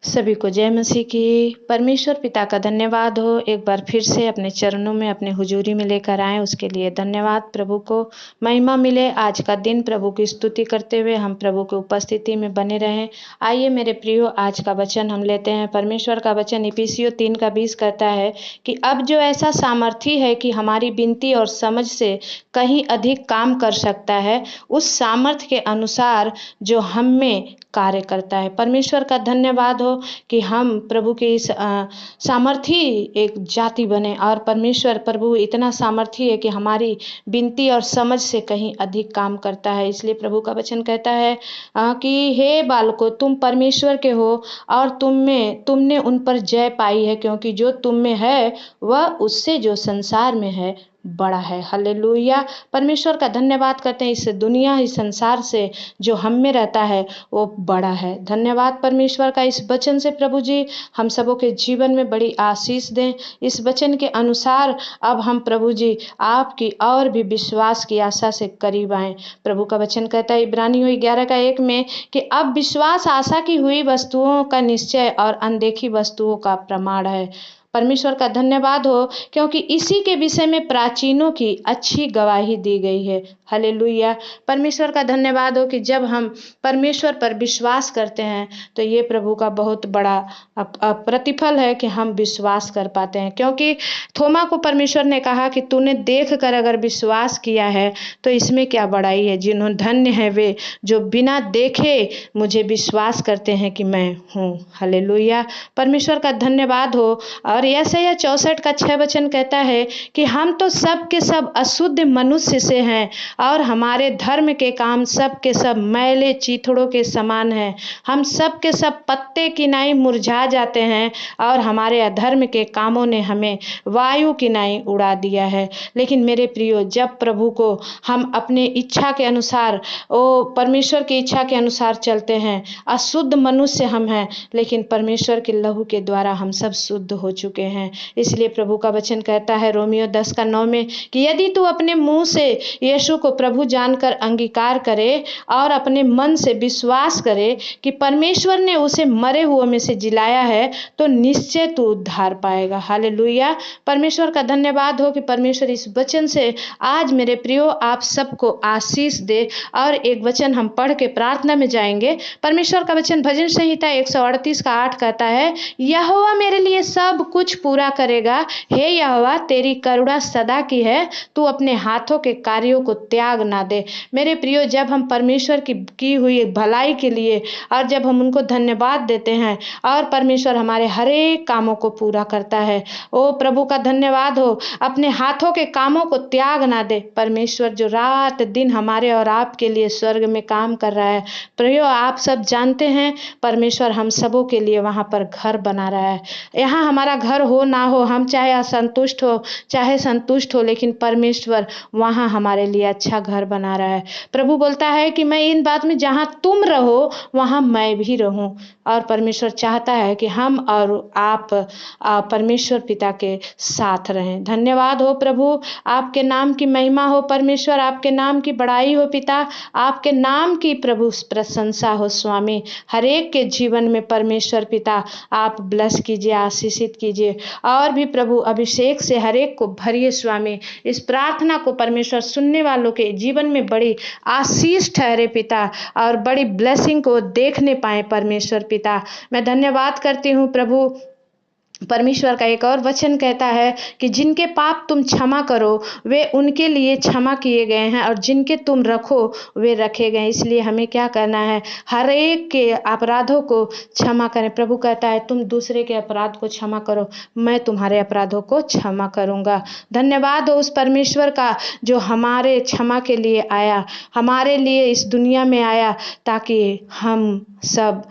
सभी को जय मसीह की। परमेश्वर पिता का धन्यवाद हो, एक बार फिर से अपने चरणों में अपने हुजूरी में लेकर आए, उसके लिए धन्यवाद। प्रभु को महिमा मिले। आज का दिन प्रभु की स्तुति करते हुए हम प्रभु की उपस्थिति में बने रहें। आइए मेरे प्रियो, आज का वचन हम लेते हैं। परमेश्वर का वचन इफिसियों 3:20 कहता है कि अब जो ऐसा सामर्थी है कि हमारी विनती और समझ से कहीं अधिक काम कर सकता है, उस सामर्थ्य के अनुसार जो हम में कार्य करता है। परमेश्वर का धन्यवाद हो कि हम प्रभु के इस सामर्थी एक जाति बने, और परमेश्वर प्रभु इतना सामर्थी है कि हमारी विनती और समझ से कहीं अधिक काम करता है। इसलिए प्रभु का वचन कहता है कि हे बालकों, तुम परमेश्वर के हो और तुमने उन पर जय पाई है, क्योंकि जो तुम में है वह उससे जो संसार में है बड़ा है। हालेलुया। परमेश्वर का धन्यवाद करते हैं। इस दुनिया, इस संसार से जो हम में रहता है वो बड़ा है। धन्यवाद परमेश्वर का इस वचन से। प्रभु जी, हम सबों के जीवन में बड़ी आशीष दें। इस वचन के अनुसार अब हम प्रभु जी आपकी और भी विश्वास की आशा से करीब आएँ। प्रभु का वचन कहता है इब्रानियों 11:1 में कि अब विश्वास आशा की हुई वस्तुओं का निश्चय और अनदेखी वस्तुओं का प्रमाण है। परमेश्वर का धन्यवाद हो, क्योंकि इसी के विषय में प्राचीनों की अच्छी गवाही दी गई है। हालेलुया। परमेश्वर का धन्यवाद हो कि जब हम परमेश्वर पर विश्वास करते हैं तो ये प्रभु का बहुत बड़ा प्रतिफल है कि हम विश्वास कर पाते हैं। क्योंकि थोमा को परमेश्वर ने कहा कि तूने देख कर अगर विश्वास किया है तो इसमें क्या बड़ाई है। जिन्होंने धन्य है वे जो बिना देखे मुझे विश्वास करते हैं कि मैं हूँ। हालेलुया। परमेश्वर का धन्यवाद हो। और यशायाह 64:6 कहता है कि हम तो सब के सब अशुद्ध मनुष्य से हैं और हमारे धर्म के काम सब के सब मैले चीथड़ों के समान हैं। हम सब के सब पत्ते किनाई मुरझा जाते हैं और हमारे अधर्म के कामों ने हमें वायु किनाई उड़ा दिया है। लेकिन मेरे प्रियो, जब प्रभु को हम अपने इच्छा के अनुसार, परमेश्वर की इच्छा के अनुसार चलते हैं, अशुद्ध मनुष्य हम हैं, लेकिन परमेश्वर के लहू के द्वारा हम सब शुद्ध हो चुके हैं। इसलिए प्रभु का वचन कहता है रोमियो 10:9 में कि यदि तू अपने मुंह से यीशु को प्रभु जानकर अंगीकार करे और अपने मन से विश्वास करे कि परमेश्वर ने उसे मरे हुए में से जिलाया है, तो निश्चय तू उद्धार पाएगा। हालेलुया। परमेश्वर का धन्यवाद हो कि परमेश्वर इस वचन से आज मेरे प्रियो आप सबको आशीष दे। और एक वचन हम पढ़ के प्रार्थना में जाएंगे। परमेश्वर का वचन भजन संहिता 138:8 कहता है, यहोवा मेरे लिए सब कुछ पूरा करेगा। हे यहोवा, तेरी करुणा सदा की है, तू अपने हाथों के कार्यों को त्याग ना दे। मेरे प्रियो, जब हम परमेश्वर की हुई भलाई के लिए और जब हम उनको धन्यवाद देते हैं और परमेश्वर हमारे हर एक कामों को पूरा करता है, ओ प्रभु का धन्यवाद हो। अपने हाथों के कामों को त्याग ना दे। परमेश्वर जो रात दिन हमारे और आपके लिए स्वर्ग में काम कर रहा है, प्रियो आप सब जानते हैं परमेश्वर हम सबों के लिए वहाँ पर घर बना रहा है। यहाँ हमारा घर हो ना हो, हम चाहे असंतुष्ट हो चाहे संतुष्ट हो, लेकिन परमेश्वर वहाँ हमारे लिए अच्छा घर बना रहा है। प्रभु बोलता है कि मैं इन बात में जहाँ तुम रहो वहाँ मैं भी रहूं। और परमेश्वर चाहता है कि हम और आप परमेश्वर पिता के साथ रहें। धन्यवाद हो प्रभु, आपके नाम की महिमा हो। परमेश्वर आपके नाम की बड़ाई हो। पिता आपके नाम की प्रभु प्रशंसा हो। स्वामी हर एक के जीवन में परमेश्वर पिता आप ब्लेस कीजिए, आशीषित कीजिए। और भी प्रभु अभिषेक से हर एक को भरिए। स्वामी इस प्रार्थना को परमेश्वर सुनने वालों के जीवन में बड़ी आशीष ठहरे पिता, और बड़ी ब्लेसिंग को देखने पाए परमेश्वर पिता। मैं धन्यवाद करती हूँ प्रभु। परमेश्वर का एक और वचन कहता है कि जिनके पाप तुम क्षमा करो वे उनके लिए क्षमा किए गए हैं, और जिनके तुम रखो वे रखे गए। इसलिए हमें क्या करना है, हर एक के अपराधों को क्षमा करें। प्रभु कहता है तुम दूसरे के अपराध को क्षमा करो, मैं तुम्हारे अपराधों को क्षमा करूंगा। धन्यवाद हो उस परमेश्वर का जो हमारे क्षमा के लिए आया, हमारे लिए इस दुनिया में आया, ताकि हम सब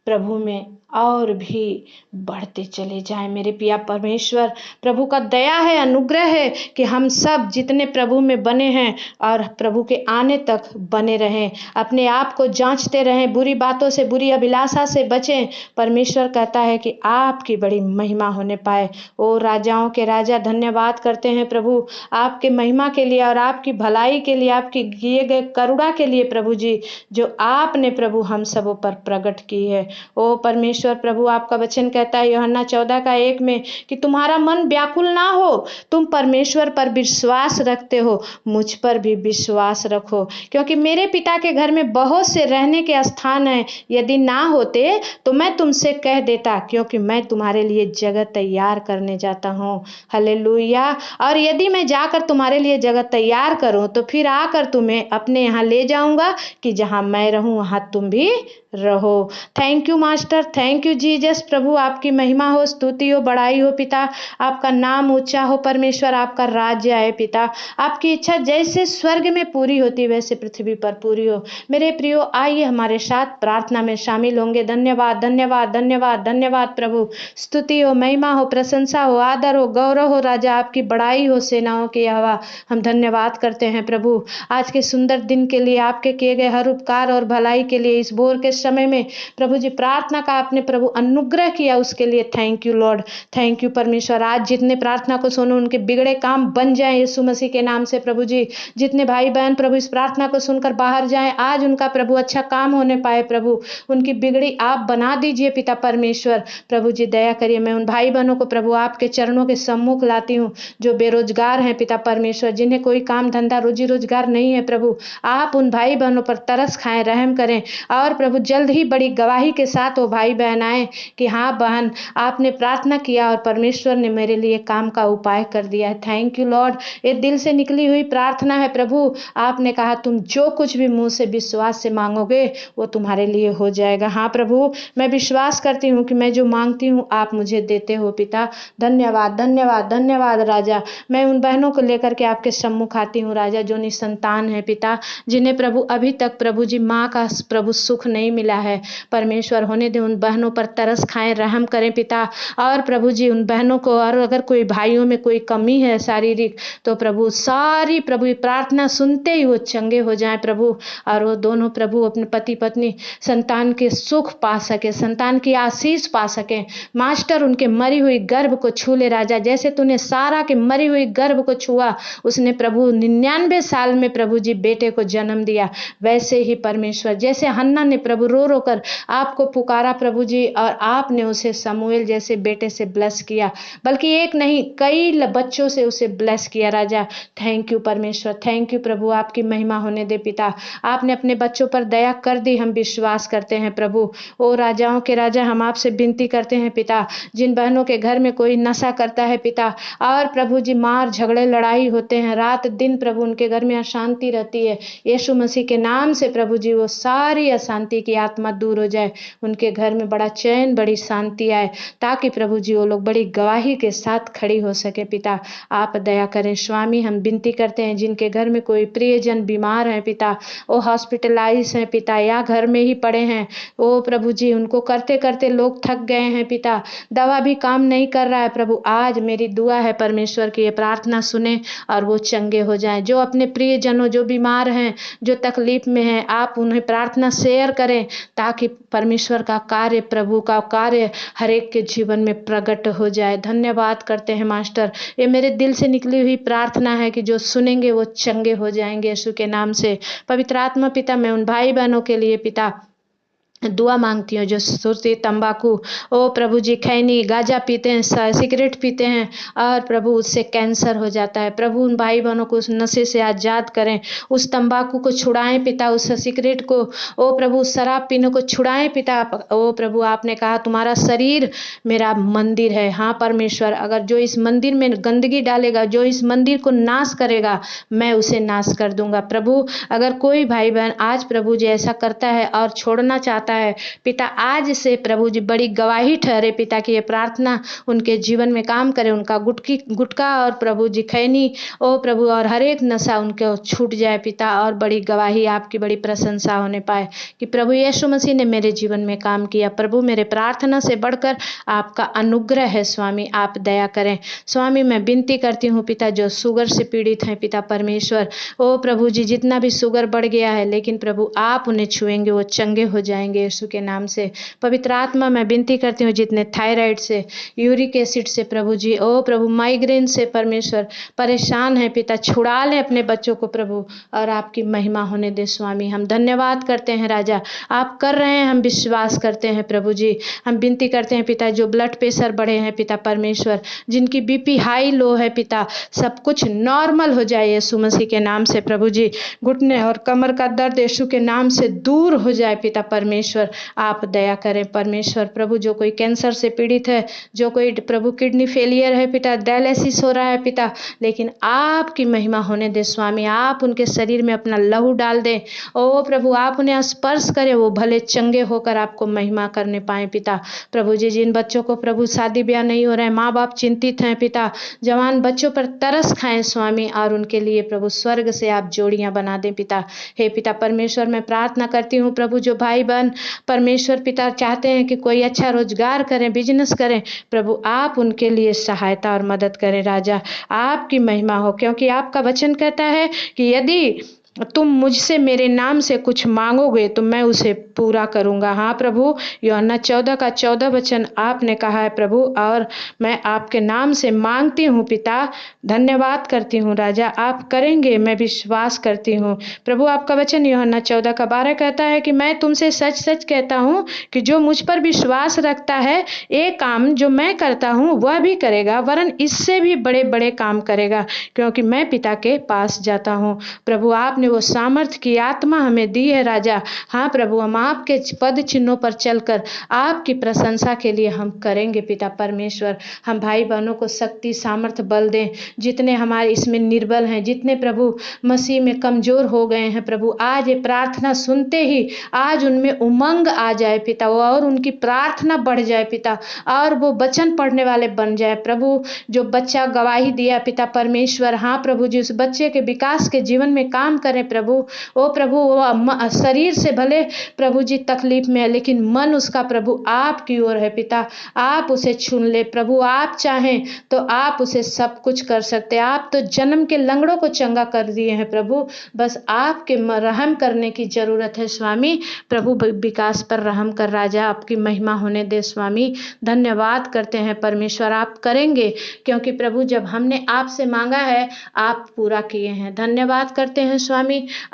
प्रभु में और भी बढ़ते चले जाएं। मेरे पिया परमेश्वर प्रभु का दया है, अनुग्रह है कि हम सब जितने प्रभु में बने हैं और प्रभु के आने तक बने रहें। अपने आप को जांचते रहें, बुरी बातों से, बुरी अभिलाषा से बचें। परमेश्वर कहता है कि आपकी बड़ी महिमा होने पाए। ओ राजाओं के राजा, धन्यवाद करते हैं प्रभु आपके महिमा के लिए और आपकी भलाई के लिए, आपकी किए गए करुणा के लिए प्रभु जी, जो आपने प्रभु हम सबों पर प्रकट की है। ओ परमेश्वर परमेश्वर प्रभु आपका वचन कहता है यूहन्ना 14:1 में कि तुम्हारा मन व्याकुल ना हो, तुम परमेश्वर पर विश्वास रखते हो, मुझ पर भी विश्वास रखो, क्योंकि मेरे पिता के घर में बहुत से रहने के स्थान हैं। यदि ना होते तो मैं तुमसे कह देता, क्योंकि मैं तुम्हारे लिए जगह तैयार करने जाता हूँ। हालेलुया। और यदि मैं जाकर तुम्हारे लिए जगह तैयार करूं तो फिर आकर तुम्हें अपने यहाँ ले जाऊंगा, कि जहां मैं रहूं वहां तुम भी रहो। Thank you master, thank you Jesus. प्रभु आपकी महिमा हो, स्तुति हो, बड़ाई हो पिता, आपका नाम ऊंचा हो परमेश्वर, आपका राज्य आए पिता, आपकी इच्छा जैसे स्वर्ग में पूरी होती वैसे पृथ्वी पर पूरी हो। मेरे प्रियो, आइए हमारे साथ प्रार्थना में शामिल होंगे। धन्यवाद धन्यवाद धन्यवाद धन्यवाद प्रभु, स्तुति हो, महिमा हो, प्रशंसा हो, आदर हो, गौरव हो राजा, आपकी बड़ाई हो सेनाओं की यहोवा। हम धन्यवाद करते हैं प्रभु आज के सुंदर दिन के लिए, आपके किए गए हर उपकार और भलाई के लिए। इस भोर के समय में प्रभु जी प्रार्थना का आपने प्रभु अनुग्रह किया, उसके लिए thank you Lord, thank you परमेश्वर। आज जितने प्रार्थना को सुनो उनके बिगड़े काम बन जाएं यीशु मसीह के नाम से प्रभु जी। जितने भाई बहन प्रभु इस प्रार्थना को सुनकर बाहर जाएं, आज उनका प्रभु अच्छा काम होने पाए प्रभु, उनकी बिगड़ी आप बना दीजिए पिता परमेश्वर। प्रभु जी दया करिए। मैं उन भाई बहनों को प्रभु आपके चरणों के सम्मुख लाती हूँ जो बेरोजगार हैं पिता परमेश्वर, जिन्हें कोई काम धंधा रोजी रोजगार नहीं है प्रभु, आप उन भाई बहनों पर तरस खाएं, रहम करें, और प्रभु जल्द ही बड़ी गवाही के साथ वो भाई बहन आए कि हाँ बहन, आपने प्रार्थना किया और परमेश्वर ने मेरे लिए काम का उपाय कर दिया है। Thank you Lord. ये दिल से निकली हुई प्रार्थना है प्रभु, आपने कहा तुम जो कुछ भी मुंह से विश्वास से मांगोगे वो तुम्हारे लिए हो जाएगा। हाँ प्रभु, मैं विश्वास करती हूँ कि मैं जो मांगती हूँ आप मुझे देते हो पिता। धन्यवाद धन्यवाद धन्यवाद राजा। मैं उन बहनों को लेकर के आपके सम्मुख आती हूँ राजा जो निसंतान है पिता, जिन्हें प्रभु अभी तक प्रभु जी माँ का प्रभु सुख नहीं मिला है परमेश्वर, होने दे, उन बहनों पर तरस खाएं, रहम करें पिता। और प्रभु जी उन बहनों को, और अगर कोई भाइयों में कोई कमी है शारीरिक, तो प्रभु सारी प्रभु प्रार्थना सुनते ही वो चंगे हो जाएं प्रभु, और वो दोनों प्रभु अपने पति पत्नी संतान के सुख पा सके, संतान की आशीष पा सके। मास्टर उनके मरी हुई गर्भ को छू ले राजा, जैसे तूने सारा के मरी हुई गर्भ को छुआ, उसने प्रभु 99 साल में प्रभु जी बेटे को जन्म दिया, वैसे ही परमेश्वर जैसे हन्ना ने प्रभु रो रो कर आपको पुकारा प्रभु जी, और आपने उसे समूएल जैसे बेटे से ब्लेस किया, बल्कि एक नहीं कई बच्चों से उसे ब्लेस किया राजा। थैंक यू परमेश्वर, थैंक यू प्रभु, आपकी महिमा होने दे पिता। आपने अपने बच्चों पर दया कर दी, हम विश्वास करते हैं प्रभु। ओ राजाओं के राजा, हम आपसे विनती करते हैं पिता, जिन बहनों के घर में कोई नशा करता है पिता, और प्रभु जी मार झगड़े लड़ाई होते हैं रात दिन प्रभु, उनके घर में अशांति रहती है, यीशु मसीह के नाम से प्रभु जी वो सारी अशांति की आत्मा दूर हो जाए, उनके घर में बड़ा चैन बड़ी शांति आए, ताकि प्रभु जी वो लोग बड़ी गवाही के साथ खड़ी हो सके पिता। आप दया करें स्वामी। हम विनती करते हैं जिनके घर में कोई प्रियजन बीमार है पिता, वो हॉस्पिटलाइज हैं पिता, या घर में ही पड़े हैं, ओ प्रभु जी उनको करते करते लोग थक गए हैं पिता, दवा भी काम नहीं कर रहा है प्रभु। आज मेरी दुआ है परमेश्वर की ये प्रार्थना सुने और वो चंगे हो जाएं। जो अपने प्रियजनों जो बीमार हैं, जो तकलीफ में हैं, आप उन्हें प्रार्थना शेयर करें, ताकि परमेश्वर का कार्य, प्रभु का कार्य हर एक के जीवन में प्रकट हो जाए। धन्यवाद करते हैं मास्टर, ये मेरे दिल से निकली हुई प्रार्थना है कि जो सुनेंगे वो चंगे हो जाएंगे यीशु के नाम से। पवित्र आत्मा पिता, मैं उन भाई बहनों के लिए पिता दुआ मांगती हूँ जो सुरती, तंबाकू, ओ प्रभु जी खैनी, गांजा पीते हैं, सिगरेट पीते हैं, और प्रभु उससे कैंसर हो जाता है प्रभु, उन भाई बहनों को उस नशे से आजाद करें, उस तंबाकू को छुड़ाएं पिता, उस सिगरेट को, ओ प्रभु शराब पीने को छुड़ाएं पिता। ओ प्रभु आपने कहा तुम्हारा शरीर मेरा मंदिर है। हाँ परमेश्वर, अगर जो इस मंदिर में गंदगी डालेगा, जो इस मंदिर को नाश करेगा, मैं उसे नाश कर दूंगा प्रभु। अगर कोई भाई बहन आज प्रभु जी ऐसा करता है और छोड़ना चाहता है पिता, आज से प्रभु जी बड़ी गवाही ठहरे पिता कि ये प्रार्थना उनके जीवन में काम करे, उनका गुटका और प्रभु जी खैनी, ओ प्रभु, और हर एक नशा उनके छूट जाए पिता, और बड़ी गवाही आपकी बड़ी प्रशंसा होने पाए कि प्रभु यीशु मसीह ने मेरे जीवन में काम किया। प्रभु मेरे प्रार्थना से बढ़कर आपका अनुग्रह है स्वामी, आप दया करें स्वामी। मैं विनती करती हूँ पिता जो शुगर से पीड़ित हैं पिता परमेश्वर, ओ प्रभु जी जितना भी शुगर बढ़ गया है, लेकिन प्रभु आप उन्हें छुएंगे वो चंगे हो जाएंगे जाएंगे यीशु के नाम से। पवित्र आत्मा मैं विनती करती हूँ जितने थायराइड से, यूरिक एसिड से प्रभु जी, ओ प्रभु माइग्रेन से परमेश्वर परेशान है पिता, छुड़ा लें अपने बच्चों को प्रभु और आपकी महिमा होने दे स्वामी। हम धन्यवाद करते हैं राजा, आप कर रहे हैं, हम विश्वास करते हैं प्रभु जी। हम विनती करते हैं पिता जो ब्लड प्रेशर बढ़े हैं पिता परमेश्वर, जिनकी बीपी हाई लो है पिता, सब कुछ नॉर्मल हो जाए यीशु मसीह के नाम से प्रभु जी। घुटने और कमर का दर्द यीशु के नाम से दूर हो जाए पिता परमेश्वर, आप दया करें परमेश्वर। प्रभु जो कोई कैंसर से पीड़ित है, जो कोई प्रभु किडनी फेलियर है पिता, डायलिसिस हो रहा है पिता, लेकिन आपकी महिमा होने दे स्वामी। आप उनके शरीर में अपना लहू डाल दें, ओ प्रभु आप उन्हें स्पर्श करें, वो भले चंगे होकर आपको महिमा करने पाए पिता। प्रभु जी जिन बच्चों को प्रभु शादी ब्याह नहीं हो रहा है, माँ बाप चिंतित हैं पिता, जवान बच्चों पर तरस खाएं स्वामी, और उनके लिए प्रभु स्वर्ग से आप जोड़ियां बना दें पिता। हे पिता परमेश्वर मैं प्रार्थना करती हूँ प्रभु जो भाई बहन परमेश्वर पिता चाहते हैं कि कोई अच्छा रोजगार करें, बिजनेस करें, प्रभु आप उनके लिए सहायता और मदद करें राजा। आपकी महिमा हो, क्योंकि आपका वचन कहता है कि यदि तुम मुझसे मेरे नाम से कुछ मांगोगे तो मैं उसे पूरा करूंगा। हाँ प्रभु, यूहन्ना 14 वचन आपने कहा है प्रभु, और मैं आपके नाम से मांगती हूँ पिता, धन्यवाद करती हूँ राजा, आप करेंगे, मैं विश्वास करती हूँ प्रभु। आपका वचन यूहन्ना 14:12 कहता है कि मैं तुमसे सच सच कहता हूँ कि जो मुझ पर विश्वास रखता है, एक काम जो मैं करता हूँ वह भी करेगा, वरन इससे भी बड़े बड़े काम करेगा, क्योंकि मैं पिता के पास जाता हूँ। प्रभु आपने वो सामर्थ्य की आत्मा हमें दी है राजा। हाँ प्रभु, हम आपके पद चिन्हों पर चलकर आपकी प्रशंसा के लिए हम करेंगे पिता परमेश्वर। हम भाई बहनों को शक्ति सामर्थ्य बल दें, जितने हमारे इसमें निर्बल हैं, जितने प्रभु मसीह में कमजोर हो गए हैं प्रभु, आज ये प्रार्थना सुनते ही आज उनमें उमंग आ जाए पिता, और उनकी प्रार्थना बढ़ जाए पिता, और वो वचन पढ़ने वाले बन जाए प्रभु। जो बच्चा गवाही दिया पिता परमेश्वर, हाँ प्रभु जी, उस बच्चे के विकास के जीवन में काम करें प्रभु। ओ प्रभु वो शरीर से भले प्रभु जी तकलीफ में है, लेकिन मन उसका प्रभु आपकी ओर है पिता, आप उसे चुन ले प्रभु। आप चाहें तो आप उसे सब कुछ कर सकते हैं। आप तो जन्म के लंगड़ों को चंगा कर दिए हैं प्रभु, बस आपके रहम करने की जरूरत है स्वामी। प्रभु विकास पर रहम कर राजा, आपकी महिमा होने दे स्वामी। धन्यवाद करते हैं परमेश्वर, आप करेंगे, क्योंकि प्रभु जब हमने आपसे मांगा है आप पूरा किए हैं। धन्यवाद करते हैं स्वामी।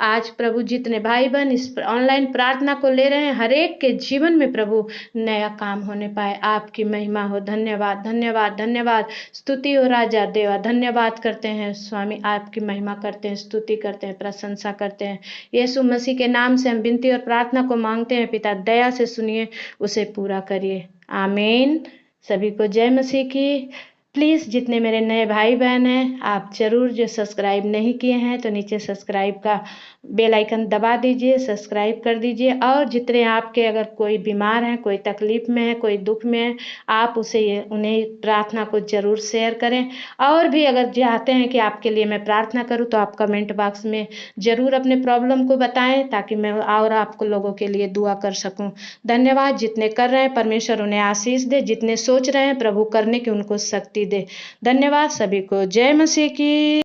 आज प्रभु जितने भाई बहन इस ऑनलाइन प्रार्थना को ले रहे हैं, हर एक के जीवन में प्रभु नया काम होने पाए, आपकी महिमा हो। धन्यवाद धन्यवाद धन्यवाद, स्तुति हो राजा देवा। धन्यवाद करते हैं स्वामी, आपकी महिमा करते हैं, स्तुति करते हैं, प्रशंसा करते हैं। यीशु मसीह के नाम से हम विनती और प्रार्थना को मांगते हैं पिता, दया से सुनिए, उसे पूरा करिए, आमीन। सभी को जय मसीह की। प्लीज़ जितने मेरे नए भाई बहन हैं, आप ज़रूर जो सब्सक्राइब नहीं किए हैं तो नीचे सब्सक्राइब का बेल आइकन दबा दीजिए, सब्सक्राइब कर दीजिए। और जितने आपके अगर कोई बीमार हैं, कोई तकलीफ़ में है, कोई दुख में है, आप उन्हें प्रार्थना को ज़रूर शेयर करें। और भी अगर चाहते हैं कि आपके लिए मैं प्रार्थना करूं तो आप कमेंट बॉक्स में ज़रूर अपने प्रॉब्लम को बताएं, ताकि मैं और आपको लोगों के लिए दुआ कर सकूं। धन्यवाद, जितने कर रहे हैं परमेश्वर उन्हें आशीष दे, जितने सोच रहे हैं प्रभु करने की उनको शक्ति दे। धन्यवाद, सभी को जय मसीह की।